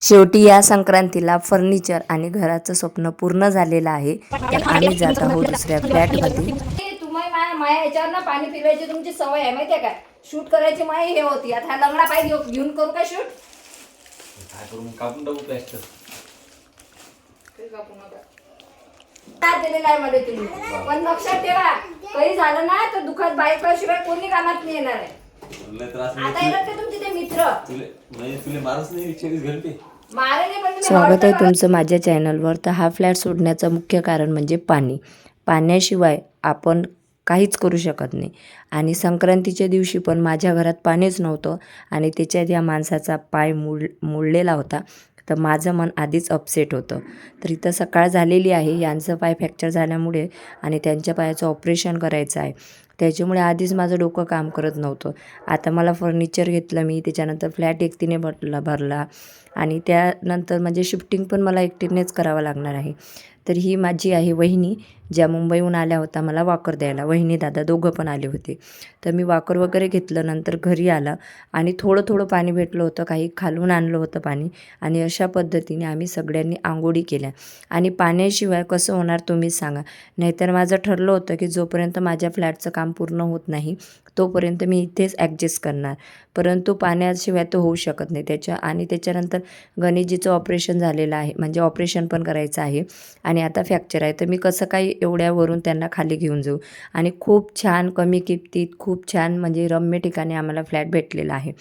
शेवटी या संक्रांतीला फर्निचर आणि घराचं स्वप्न पूर्ण झालेलं आहे. तर आम्ही जात आहोत दुसऱ्या फ्लॅटमध्ये. तुम्ही माया याच्यावर ना पाणी फिरवायची तुमची सवय आहे माहितीये काय? शूट करायची माया हे होती. आता हा लंगडा पाय घेऊन करू का शूट? काय करू कापून टाकू प्लॅस्टर. काय दिलेलं आहे मध्ये तुम्ही, पण लक्षात ठेवा काही झालं ना तर दुखात बायकाशिवाय कोणी कामात नाही येणार आहे. आता येतात का तुमचे ते मित्र? तुले मारच नाही 40 घंटे मारे नाही पण तुम्ही स्वागत आहे तुमचं माझ्या चॅनलवर. तर हा फ्लॅट सोडण्याचं मुख्य कारण म्हणजे पाणी. पाण्याशिवाय आपण काहीच करू शकत नाही. आणि संक्रांतीच्या दिवशी पण माझ्या घरात पाणीच नव्हतं आणि त्याच्यात या माणसाचा पाय मोडलेला होता. तर माझं मन आधीच अपसेट होतं. तर इथं सकाळ झालेली आहे. यांचं पाय फ्रॅक्चर झाल्यामुळे आणि त्यांच्या पायाचं ऑपरेशन करायचं आहे. त्याच्यामुळे आधीच माझं डोकं काम करत नव्हतं. आता मला फर्निचर घेतलं मी, त्याच्यानंतर फ्लॅट एकटीने भरला आणि त्यानंतर म्हणजे शिफ्टिंग पण मला एकटीनेच करावं लागणार आहे. तर ही माझी आहे वहिनी, ज्या मुंबईहून आल्या होत्या मला वाकर द्यायला. वहिनी दादा दोघं पण आले होते. तर मी वाकर वगैरे घेतलं. नंतर घरी आला आणि थोडं पाणी भेटलं होतं, काही खालून आणलं होतं पाणी आणि अशा पद्धतीने आम्ही सगळ्यांनी आंघोळी केल्या. आणि पाण्याशिवाय कसं होणार तुम्हीच सांगा. नाहीतर माझं ठरलं होतं की जोपर्यंत माझ्या फ्लॅटचं काम पूर्ण होत नाही तोपर्यंत मी इथेच ॲडजस्ट करणार. परंतु पाण्याशिवाय तो होऊ शकत नाही. त्याच्यानंतर गणेशजीचं ऑपरेशन झालेलं आहे, म्हणजे ऑपरेशन पण करायचं आहे आणि आता फ्रॅक्चर आहे. तर मी कसं काही एवढ्यावरून त्यांना खाली घेऊन जाऊ. आणि खूप छान कमी किमतीत खूप छान म्हणजे रम्य ठिकाणी आम्हाला फ्लॅट भेटलेला आहे.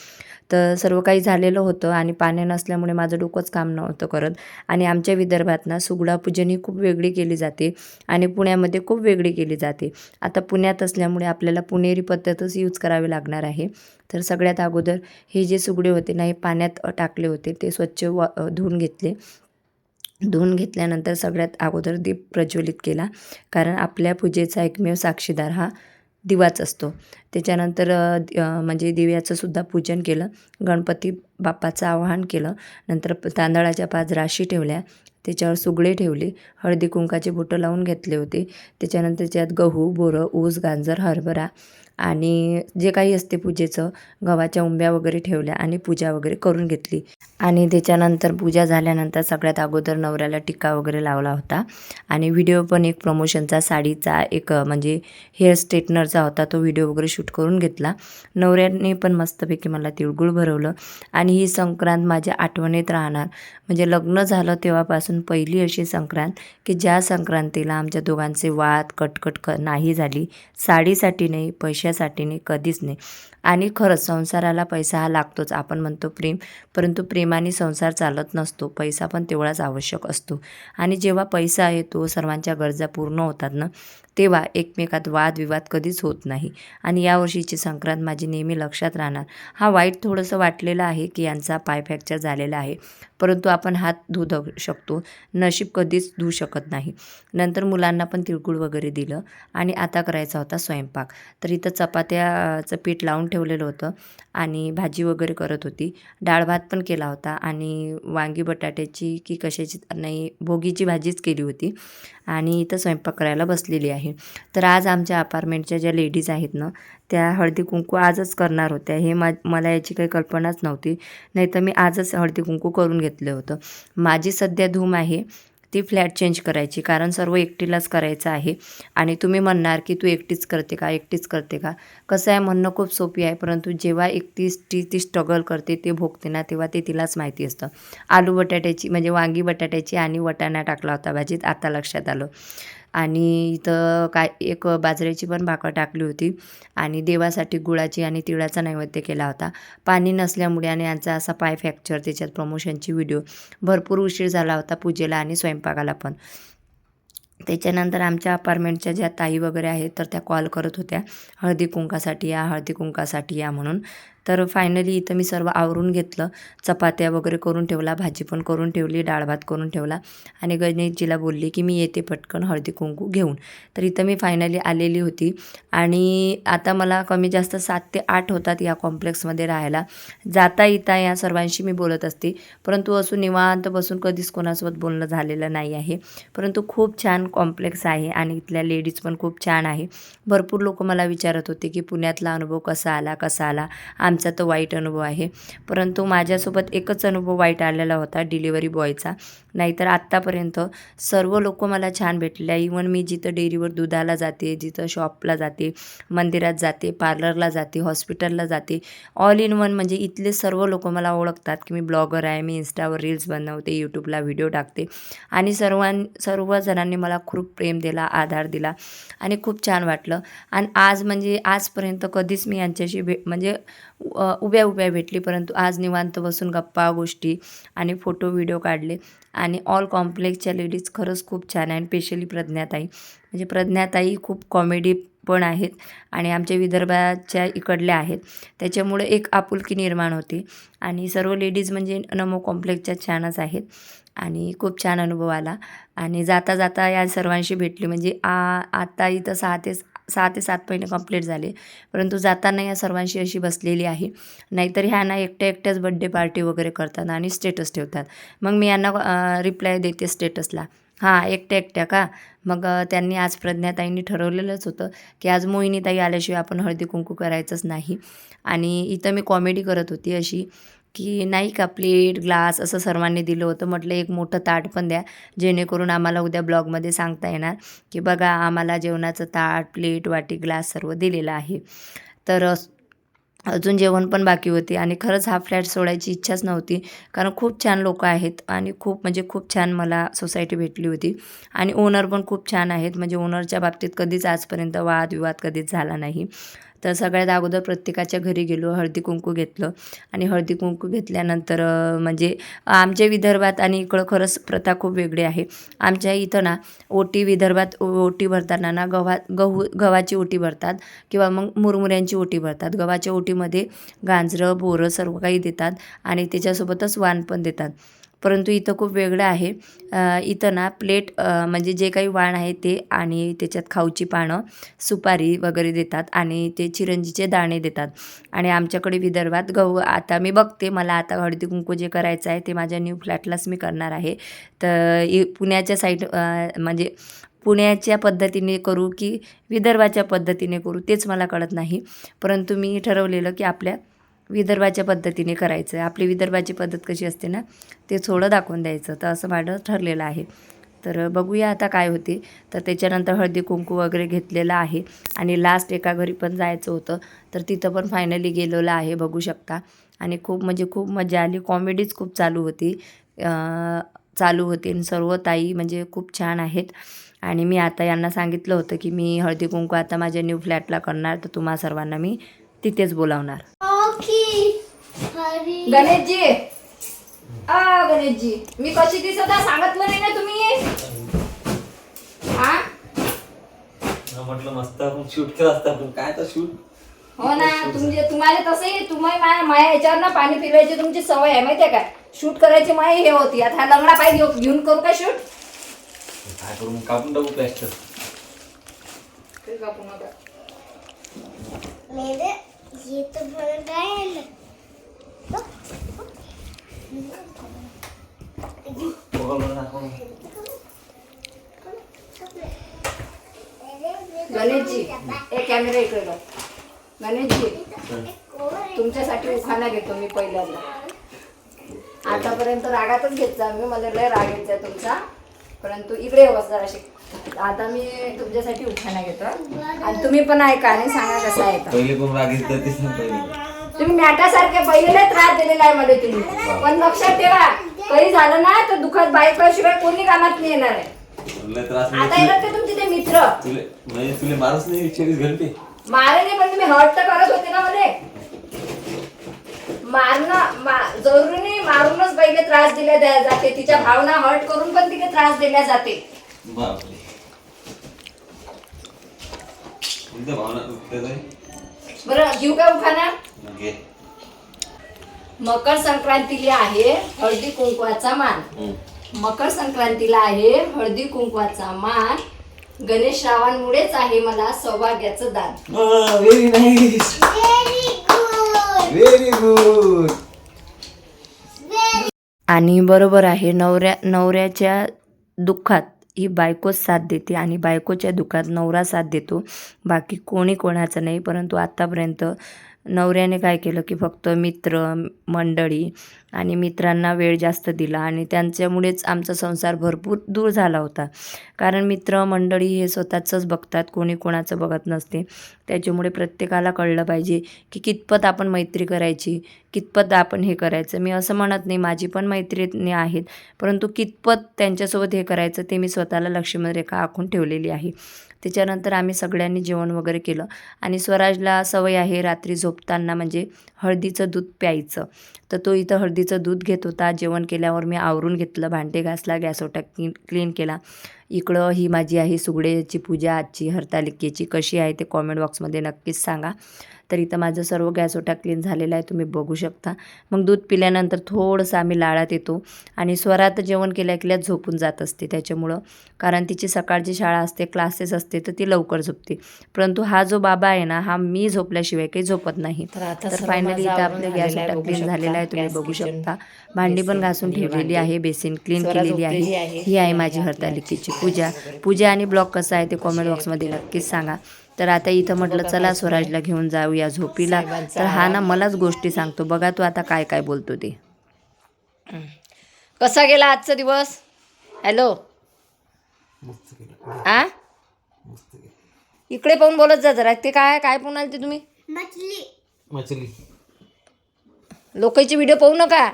तर सर्व काही झालेलं होतं आणि पाणी नसल्यामुळे माझं डोकंच काम नव्हतं करत. आणि आमच्या विदर्भात ना सुगडापूजन ही खूप वेगळी केली जाते आणि पुण्यामध्ये खूप वेगळी केली जाते. आता पुण्यात असल्यामुळे आपल्याला पुणेरी पद्धतच यूज करावी लागणार आहे. तर सगळ्यात अगोदर हे जे सुगडे होते ना हे पाण्यात टाकले होते, ते स्वच्छ धुवून घेतले. धुवून घेतल्यानंतर सगळ्यात अगोदर दीप प्रज्वलित केला, कारण आपल्या पूजेचा एकमेव साक्षीदार हा दिवाच असतो. त्याच्यानंतर म्हणजे दिव्याचंसुद्धा पूजन केलं. गणपती बाप्पाचं आवाहन केलं. नंतर तांदळाच्या 5 राशी ठेवल्या, त्याच्यावर सुगडे ठेवले, हळदी कुंकाचे बोटं लावून घेतले होते. त्याच्यानंतर त्यात गहू, बोरं, ऊस, गाजर, हरभरा आणि जे काही असते पूजेचं, गव्हाच्या उंब्या वगैरे ठेवल्या आणि पूजा वगैरे करून घेतली. आणि त्याच्यानंतर पूजा झाल्यानंतर सगळ्यात अगोदर नवऱ्याला टिक्का वगैरे लावला होता. आणि व्हिडिओ पण एक प्रमोशनचा, साडीचा, एक म्हणजे हेअर स्ट्रेटनरचा होता, तो व्हिडिओ वगैरे शूट करून घेतला. नवऱ्याने पण मस्तपैकी मला तिळगुळ भरवलं. आणि ही संक्रांत माझ्या आठवणीत राहणार. म्हणजे लग्न झालं तेव्हापासून पहिली अशी संक्रांत की ज्या संक्रांतीला आमच्या दोघांचे वाद कटकट नाही झाली. साडीसाठी नाही, पैशासाठी नाही, कधीच नाही. आणि खरंच संसाराला पैसा हा लागतोच. आपण म्हणतो प्रेम, परंतु प्रेमाने संसार चालत नसतो. पैसा पण तेवढाच आवश्यक असतो. आणि जेव्हा पैसा येतो, सर्वांच्या गरजा पूर्ण होतात ना, तेव्हा एकमेकात वादविवाद कधीच होत नाही. आणि यावर्षीची संक्रांत माझी नेहमी लक्षात राहणार. हा वाईट थोडंसं वाटलेलं आहे की यांचा पाय फ्रॅक्चर झालेला आहे, परंतु आपण हात धुऊ शकतो, नशीब कधीच धुऊ शकत नाही. नंतर मुलांना पण तिळगुळ वगैरे दिलं आणि आता करायचा होता स्वयंपाक. तर इथं चपात्याचं पीठ लावून ठेवलेलं होतं आणि भाजी वगैरे करत होती. डाळ भात पण केला होता आणि वांगी बटाट्याची की कशाची नाही, भोगीची भाजीच केली होती. आणि इथं स्वयंपाक करायला बसलेली आहे. तर आज आमच्या अपार्टमेंटच्या ज्या लेडीज आहेत ना, त्या हळदी कुंकू आजच करणार होत्या. हे मला याची काही कल्पनाच नव्हती. नाहीतर मी आजच हळदी कुंकू करून घेतलं होतं. माझी सध्या धूम आहे ती फ्लॅट चेंज करायची, कारण सर्व एकटीलाच करायचं आहे. आणि तुम्ही म्हणणार की तू एकटीच करते का? कसं आहे, म्हणणं खूप सोपी आहे, परंतु जेव्हा एकटीच ती स्ट्रगल करते, ते भोगते ना, तेव्हा ते तिलाच माहिती असतं. आलू बटाट्याची म्हणजे वांगी बटाट्याची आणि वाटाणा टाकला होता भाजीत, आता लक्षात आलं. आणि इथं काय एक बाजरीची पण भाकर टाकली होती. आणि देवासाठी गुळाची आणि तिळाचा नैवेद्य केला होता. पाणी नसल्यामुळे आणि यांचा असा पाय फ्रॅक्चर, त्याच्यात प्रमोशनची व्हिडिओ, भरपूर उशीर झाला होता पूजेला आणि स्वयंपाकाला पण. त्याच्यानंतर आमच्या अपार्टमेंटच्या ज्या ताई वगैरे आहेत तर त्या कॉल करत होत्या, हळदी कुंकासाठी या म्हणून. तर फायनली इथं मी सर्व आवरून घेतलं. चपात्या वगैरे करून ठेवला, भाजी पण करून ठेवली, डाळ भात करून ठेवला आणि गणेशजीला बोलली की मी येते पटकन हळदी कुंकू घेऊन. तर इथं मी फायनली आलेली होती. आणि आता मला कमी जास्त 7 ते 8 होतात या कॉम्प्लेक्समध्ये राहायला. जाता येता या सर्वांशी मी बोलत असते, परंतु असं निवांत बसून कधीच कोणासोबत बोलणं झालेलं नाही आहे. परंतु खूप छान कॉम्प्लेक्स आहे आणि इथल्या लेडीज पण खूप छान आहे. भरपूर लोक मला विचारत होते की पुण्यातला अनुभव कसा आला. आमचा तो वाईट अनुभव आहे. परंतु माझ्यासोबत एकच अनुभव वाईट आलेला होता डिलिव्हरी बॉयचा. नाहीतर आत्तापर्यंत सर्व लोक मला छान भेटले. इवन मी जिथं डेअरीवर दुधाला जाते, जिथं शॉपला जाते, मंदिरात जाते, पार्लरला जाते, हॉस्पिटलला जाते, ऑल इन वन म्हणजे इथले सर्व लोक मला ओळखतात की मी ब्लॉगर आहे, मी इंस्टावर रील्स बनवते, यूट्यूबला व्हिडिओ टाकते आणि सर्व जणांनी मला खूप प्रेम दिला, आधार दिला आणि खूप छान वाटलं. आणि आज म्हणजे आजपर्यंत कधीच मी यांच्याशी म्हणजे उभ्या भेटली, परंतु आज निवांत बसून गप्पा गोष्टी आणि फोटो व्हिडिओ काढले. आणि ऑल कॉम्प्लेक्सच्या लेडीज खरंच खूप छान आहे. आणि स्पेशली प्रज्ञाताई, म्हणजे प्रज्ञाताई खूप कॉमेडी पण आहेत आणि आमच्या विदर्भाच्या इकडल्या आहेत, त्याच्यामुळे एक आपुलकी निर्माण होते. आणि सर्व लेडीज म्हणजे नमो कॉम्प्लेक्सच्या छानच आहेत आणि खूप छान अनुभव आला. आणि जाता जाता या सर्वांशी भेटली, म्हणजे आता इथं 6 ते 7 महिने कंप्लीट झाले, परंतु जाताना या सर्वांशी अशी बसलेली आहे. नाहीतर ह्या ना एकट्याच बड्डे पार्टी वगैरे करतात आणि स्टेटस ठेवतात. मग मी यांना रिप्लाय देते स्टेटसला, हां एकट्या का. मग त्यांनी आज प्रज्ञाताईंनी ठरवलेलंच होतं की आज मोहिनीताई आल्याशिवाय आपण हळदी कुंकू करायचंच नाही. आणि इथं मी कॉमेडी करत होती अशी की नाही का प्लेट ग्लास असं सर्वांनी दिलं होतं. म्हटलं एक मोठं ताट पण द्या, जेणेकरून आम्हाला उद्या ब्लॉगमध्ये सांगता येणार की बघा आम्हाला जेवणाचं ताट, प्लेट, वाटी, ग्लास सर्व दिलेलं आहे. तर अजून जेवण पण बाकी होते आणि खरंच हा फ्लॅट सोडायची इच्छाच नव्हती, कारण खूप छान लोक आहेत आणि खूप छान मला सोसायटी भेटली होती. आणि ओनर पण खूप छान आहेत, म्हणजे ओनरच्या बाबतीत कधीच आजपर्यंत वादविवाद कधीच झाला नाही. तर सगळ्यात अगोदर प्रत्येकाच्या घरी गेलो, हळदी कुंकू घेतलं आणि हळदी कुंकू घेतल्यानंतर म्हणजे आमच्या विदर्भात आणि इकडं खरंच प्रथा खूप वेगळी आहे. आमच्या इथं ना विदर्भात ओटी भरताना ना गव्हाची ओटी भरतात किंवा मग मुरमुऱ्यांची ओटी भरतात. गव्हाच्या ओटीमध्ये गाजरं, बोरं सर्व काही देतात आणि त्याच्यासोबतच वाण पण देतात. परंतु इथं खूप वेगळं आहे. इथं ना प्लेट म्हणजे जे काही वाण आहे ते आणि त्याच्यात खाऊची पानं, सुपारी वगैरे देतात आणि ते चिरंजीचे दाणे देतात. आणि आमच्याकडे विदर्भात आता मी बघते, मला आता हळदी कुंकू जे करायचं आहे ते माझ्या न्यू फ्लॅटलाच मी करणार आहे. तर पुण्याच्या म्हणजे पुण्याच्या पद्धतीने करू की विदर्भाच्या पद्धतीने करू तेच मला कळत नाही. परंतु मी ठरवलेलं की आपल्या विदर्भाच्या पद्धतीने करायचं आहे. आपली विदर्भाची पद्धत कशी असते ना ते थोडं दाखवून द्यायचं, तर असं माझं ठरलेलं आहे. तर बघूया आता काय होते. तर त्याच्यानंतर हळदी कुंकू वगैरे घेतलेलं आहे आणि लास्ट एका घरी पण जायचं होतं, तर तिथं पण फायनली गेलेलं आहे, बघू शकता. आणि खूप मजा आली, कॉमेडीज खूप चालू होती आणि सर्व ताई म्हणजे खूप छान आहेत. आणि मी आता यांना सांगितलं होतं की मी हळदी कुंकू आता माझ्या न्यू फ्लॅटला करणार, तर तुम्हा सर्वांना मी तिथेच बोलावणार. गणेशजी, गणेशजी मी कशी दिसत आहे सांगितलं नाही ना तुम्ही? म्हटलं मस्त आपण शूट केलं असतं, आपण काय तर शूट. हो ना, तुम्हाला तसंही माया याच्यावर ना पाणी फिरवायची तुमची सवय आहे माहितीये का? शूट करायची माया हे होती. आता हा लंगडा पाय घेऊन करू का शूट? काय करू मग कापून टाकू प्लॅस्टर. कापू नका. ये तो बड़ा गाय गणेशजी एक कॅमेरा इकडे बघ. गणेशजी तुमच्यासाठी उखाणा घेतो मी पहिल्यांदा. आतापर्यंत रागातच घेतला मी, मला लय राग यायचा तुमचा, परंतु इकडे बस जराशी. आता मी तुमच्यासाठी उखाणा घेतो आणि तुम्ही पण ऐका आणि सांगा कसं आहे. पहिले कोण रागित ते सांग पहिले. तुम्ही मॅटासारखे पहिले त्रास दिलेला आहे मला तुम्ही, पण लक्षात ठेवा काही झालं ना तर दुखात बायकाशिवाय कोणी कामात नाही येणार आहे. आता येतात का तुमचे ते मित्र? तुले मारच नाही 24 घंटे. मारे नाही, पण तुम्ही हर्ट तर करत होते ना मला. मारणं जरुरी नाही, मारूनच पहिले त्रास दिला जाते. तिच्या भावना हर्ट करून पण तिथे त्रास दिला जाते. बापरे, कोणत्या भावना दुखतात आहे? बरं घेऊ का उखाणा? मकर संक्रांतीला आहे हळदी कुंकवाचा मान. मकर संक्रांतीला आहे हळदी कुंकवाचा मान. गणेश श्रावणमुळेच आहे मला सौभाग्याचं दान. Very nice, very good. आणि बरोबर आहे, नवऱ्याच्या दुःखात ही बायकोच साथ देते आणि बायकोच्या दुःखात नवरा साथ देतो, बाकी कोणी कोणाचं नाही. परंतु आत्तापर्यंत नवऱ्याने काय केलं की फक्त मित्र मंडळी आणि मित्रांना वेळ जास्त दिला आणि त्यांच्यामुळेच आमचा संसार भरपूर दूर झाला होता. कारण मित्रमंडळी हे स्वतःचंच बघतात, कोणी कोणाचं बघत नसते. त्याच्यामुळे प्रत्येकाला कळलं पाहिजे की कितपत आपण मैत्री करायची, कितपत आपण हे करायचं. मी असं म्हणत नाही, माझी पण मैत्रिणी आहेत, परंतु कितपत त्यांच्यासोबत हे करायचं ते मी स्वतःला लक्ष्मणरेखा आखून ठेवलेली आहे. त्याच्यानंतर आम्ही सगळ्यांनी जेवण वगैरे केलं आणि स्वराजला सवय आहे रात्री झोपताना म्हणजे हळदीचं दूध प्यायचं. तर तो इथं हळदीचं दूध घेत होता. जेवण केल्यावर मी आवरून घेतलं, भांडे घासला, गॅस ओटा क्लीन केला. इकडं ही माझी आहे सुगड्याची पूजा आजची हरतालिकेची. कशी आहे ते कॉमेंट बॉक्समध्ये नक्कीच सांगा. तर इथं माझं सर्व गॅस ओटा क्लीन झालेला आहे, तुम्ही बघू शकता. मग दूध पिल्यानंतर थोडंसं आम्ही लाळात येतो आणि स्वरात जेवण केल्या झोपून जात असते. त्याच्यामुळं कारण तिची सकाळची शाळा असते, क्लासेस असते, तर ती लवकर झोपते. परंतु हा जो बाबा आहे ना, हा मी झोपल्याशिवाय काही झोपत नाही. तर फायनली इथं आपलं गॅस ओटा क्लीन झालेला आहे, तुम्ही बघू शकता. भांडी पण घासून ठेवलेली आहे, बेसिन क्लीन केलेली आहे. ही आहे माझी हरतालिकेची पूजा आणि ब्लॉग कसा आहे ते कॉमेंट बॉक्समध्ये नक्कीच सांगा. तर आता इथं म्हटलं चला स्वराजला घेऊन जाऊया झोपीला. तर हा ना मलाच गोष्टी सांगतो, बघा तू आता काय काय बोलतो ते. कसा गेला आजचा दिवस? हॅलो आ इकडे पाहून बोलत जा जरा. ते काय काय पाहून आले ते तुम्ही? मछली लोकांचे व्हिडिओ पाहू नका.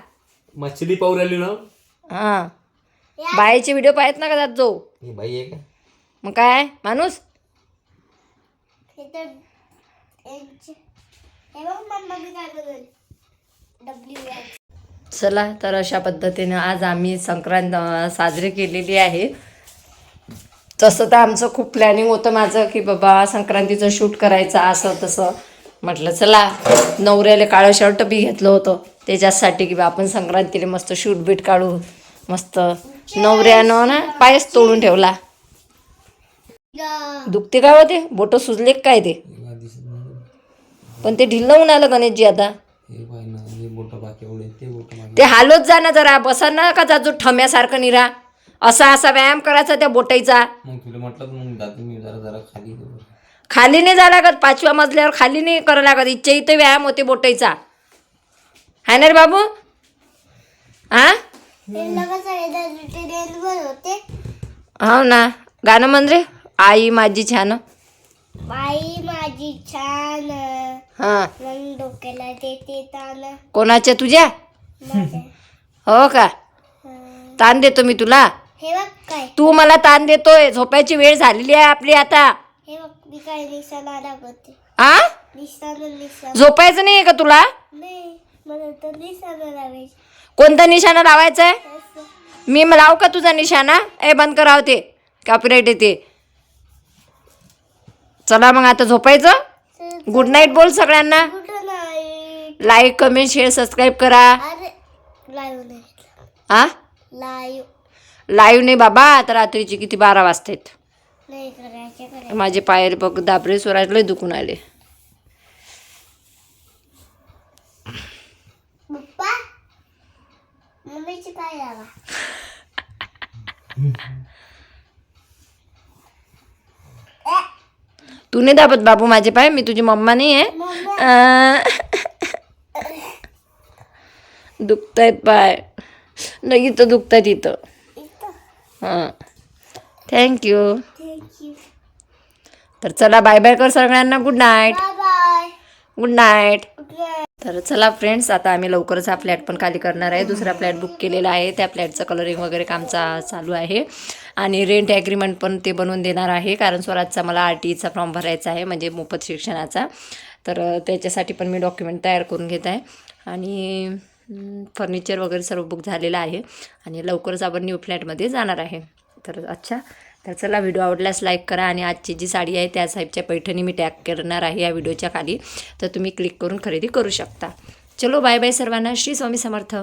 मछली पाहू राहिली ना. हां बाईचे व्हिडिओ पाहत ना का जात जो. ही बाई आहे का? मग काय माणूस हे तर हे बघ मम्मा मी काय बघेल WH. चला तर अशा पद्धतीने आज आम्ही संक्रांत साजरी केलेली आहे. तसं तर आमचं खूप प्लॅनिंग होतं माझं की बाबा संक्रांतीचं शूट करायचं असं तसं. म्हटलं चला नवऱ्याला काळं शर्ट बी घेतलं होतं त्याच्यासाठी की बा आपण संक्रांतीला मस्त शूट बीट काढू. मस्त नवऱ्यानं ना पायच तोडून ठेवला. दुखते काय होते बोटं सुजले काय ते? पण ते ढिल्लं होऊन आलं गणेशजी आता. ते हालत जा ना जरा, बसा ना का जाजू ठम्यासारखं निरा. असा असा व्यायाम करायचा त्या बोटाईचा. खाली नाही जा लागत, 5व्या मजल्यावर खाली नाही करावं लागत. इच्छा इथे व्यायाम होते बोटाईचा. आहे ना रे बाबू? हा हो ना. गाणं म्हण रे. आई माझी छान, बाई माझी छान, हा मग डोक्याला देते तान कोणाच्या तुझ्या? माझ्या. हो का? ताण देतो मी तुला. हे बघ काय, तू मला ताण देतोय. झोपायची वेळ झालेली आहे आपली आता. हे बघ मी काय निशाणा दाखवते. आ निशाणा झोपायचं नाही का तुला? नाही, मला तर निशाणा लावायची. कोणता निशाणा लावायचा आहे? असं. मी लावू का तुझा निशाणा? बंद कराव ते, कॉपीराईट येते. चला मग आता झोपायचं. गुड नाईट बोल सगळ्यांना. कुठं नाही. लाईक कमेंट शेअर सबस्क्राईब करा. अरे लाईव्ह नाही, हा लाईव्ह नाही बाबा, आता रात्रीची किती 12 वाजतात. नाही करायचे. माझे पाय बघ दाबरे स्वराजला दुखून आले. पप्पा मम्मीची काय लावा. तू नाही दाबत बाबू माझे पाय, मी तुझी मम्मा नाही आहे. दुखतायत पाय. नाही इथं दुखतायत इथं. हां थँक्यू. तर चला बाय बाय कर सगळ्यांना. Good night. Bye bye. Good night. Okay. तर चला फ्रेंड्स, आता आम्ही लवकरच हा फ्लॅट पण खाली करणार आहे. दुसरा फ्लॅट बुक केलेला आहे. त्या फ्लॅटचं कलरिंग वगैरे कामचा चालू आहे आणि रेंट ॲग्रीमेंट पण ते बनवून देणार आहे. कारण स्वराजचा मला RTEचा फॉर्म भरायचा आहे, म्हणजे मोफत शिक्षणाचा. तर त्याच्यासाठी पण मी डॉक्युमेंट तयार करून घेत आहे आणि फर्निचर वगैरे सर्व बुक झालेलं आहे आणि लवकरच आपण न्यू फ्लॅटमध्ये जाणार आहे. तर अच्छा, तर चला व्हिडिओ आवडल्यास लाईक करा आणि आजची जी साडी आहे त्या साहेबच्या पैठणी मी टॅग करणार आहे या व्हिडिओच्या खाली, तर तुम्ही क्लिक करून खरेदी करू शकता. चलो बाय बाय सर्वांना. श्री स्वामी समर्थ.